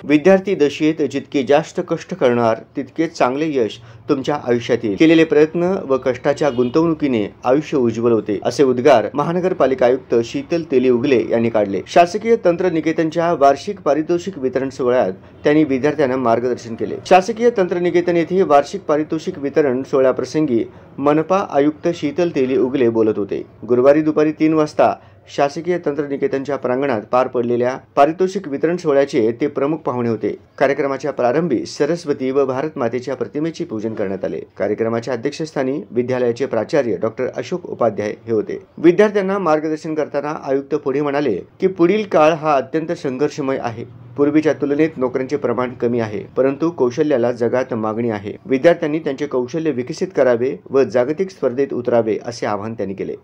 विद्यार्थी दशेत जितके जास्त कष्ट करणार तितके चांगले यश तुमच्या आयुष्यात येईल। केलेले प्रयत्न व कष्टाच्या गुंतवणुकीने आयुष्य उज्ज्वल होते, असे उद्गार महानगरपालिका आयुक्त शीतल तेली उगले यांनी काढले। शासकीय तंत्रनिकेतनच्या वार्षिक पारितोषिक वितरण सोहळ्यात त्यांनी विद्यार्थ्यांना मार्गदर्शन केले। शासकीय तंत्रनिकेतन येथे वार्षिक पारितोषिक वितरण सोहळ्याप्रसंगी मनपा आयुक्त शीतल तेली उगले बोलत होते। गुरुवारी दुपारी 3 वाजता शासकीय तंत्रनिकेतनच्या प्रांगणात पार पडलेल्या पारितोषिक वितरण सोहळ्याचे ते प्रमुख पाहुणे होते। कार्यक्रमाच्या प्रारंभी सरस्वती व भारत मातेच्या प्रतिमेचे पूजन करण्यात आले। कार्यक्रमाच्या अध्यक्षस्थानी विद्यालयाचे प्राचार्य डॉक्टर अशोक उपाध्याय हे होते। विद्यार्थ्यांना मार्गदर्शन करताना आयुक्त पुढे म्हणाले की पुढील काळ हा अत्यंत संघर्षमय आहे। पूर्वीच्या तुलनेत नोकऱ्यांचे प्रमाण कमी आहे, परंतु कौशल्याला जगात मागणी आहे। विद्यार्थ्यांनी त्यांचे कौशल्य विकसित करावे व जागतिक स्पर्धेत उतरावे असे आवाहन त्यांनी केले।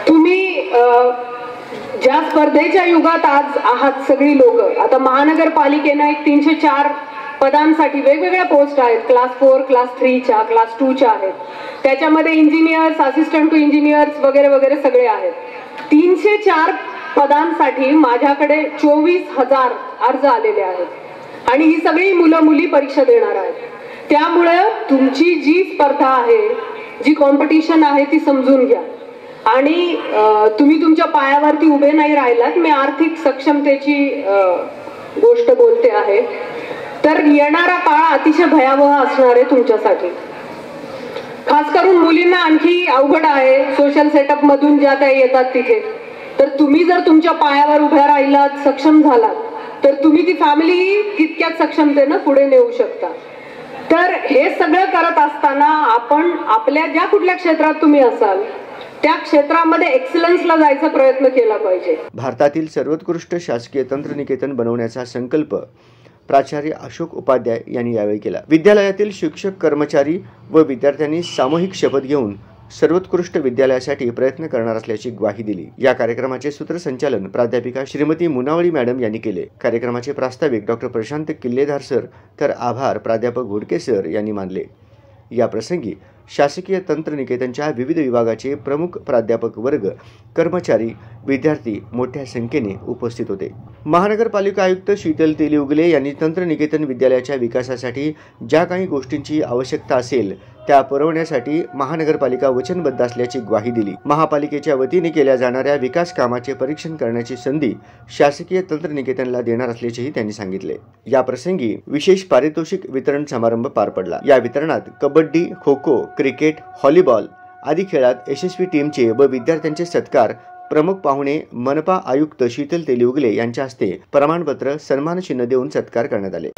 तुम्ही ज्या स्पर्धेच्या युगात आज आहात सगळी लोक, आता महानगरपालिकेने एक 304 पदांसाठी वेगवेगळ्या पोस्ट आहेत, क्लास 4, क्लास 3 च्या, क्लास 2 च्या आहेत। त्याच्यामध्ये इंजिनियर्स, असिस्टंट टू इंजिनियर्स वगैरे वगैरे सगळे आहेत। 304 पदांसाठी माझ्याकडे 24,000 अर्ज आलेले आहेत आणि ही सगळी मुलं मुली परीक्षा देणार आहेत। त्यामुळे तुमची जी स्पर्धा आहे, जी कॉम्पिटिशन आहे ती समजून घ्या आणि तुम्ही तुमच्या पायावरती उभे नाही राहिलात। मी आर्थिक सक्षमतेची गोष्ट बोलते आहे, तर येणारा काळ अतिशय भयावह असणार आहे तुमच्यासाठी। खास करून मुलींना आणखी अवघड आहे, सोशल सेटअप मधून ज्या त्या येतात तिथे। तर तुम्ही जर तुमच्या पायावर उभ्या राहिलात, सक्षम झालात, तर तुम्ही ती फॅमिली तितक्याच सक्षमतेने पुढे नेऊ शकता। तर हे सगळं करत असताना आपण आपल्या ज्या कुठल्या क्षेत्रात तुम्ही असाल त्या क्षेत्रामध्ये एक्सलन्सला जायचा प्रयत्न केला पाहिजे। भारतातील सर्वोत्कृष्ट शासकीय तंत्रनिकेतन बनवण्याचा संकल्प प्राचार्य अशोक उपाध्याय यांनी यावेळी केला। विद्यालयातील शिक्षक, कर्मचारी व विद्यार्थ्यांनी सामूहिक शपथ घेऊन सर्वोत्कृष्ट विद्यालयासाठी प्रयत्न करणार असल्याची ग्वाही दिली। या कार्यक्रमाचे सूत्रसंचालन प्राध्यापिका श्रीमती मुनावळी मॅडम यांनी केले। कार्यक्रमाचे प्रास्ताविक डॉक्टर प्रशांत किल्लेदार सर तर आभार प्राध्यापक घोडके सर यांनी मानले। या प्रसंगी शासकीय तंत्रनिकेतनच्या विविध विभागाचे प्रमुख प्राध्यापक वर्ग, कर्मचारी, विद्यार्थी मोठ्या संख्येने उपस्थित होते। महानगरपालिका आयुक्त शीतल तेली उगले यांनी तंत्रनिकेतन विद्यालयाच्या विकासासाठी ज्या काही गोष्टींची आवश्यकता असेल त्या पुरवण्यासाठी महानगरपालिका वचनबद्ध असल्याची ग्वाही दिली। महापालिकेच्या वतीने केल्या जाणाऱ्या विकास कामाचे परीक्षण करण्याची संधी शासकीय तंत्रनिकेतनला देणार असल्याचेही त्यांनी सांगितले। या प्रसंगी विशेष पारितोषिक वितरण समारंभ पार पडला। या वितरणात कबड्डी, खो खो, क्रिकेट, व्हॉलीबॉल आदी खेळात यशस्वी टीमचे व विद्यार्थ्यांचे सत्कार प्रमुख पाहुणे मनपा आयुक्त शीतल तेली उगले यांच्या हस्ते प्रमाणपत्र, सन्मानचिन्ह देऊन सत्कार करण्यात आले।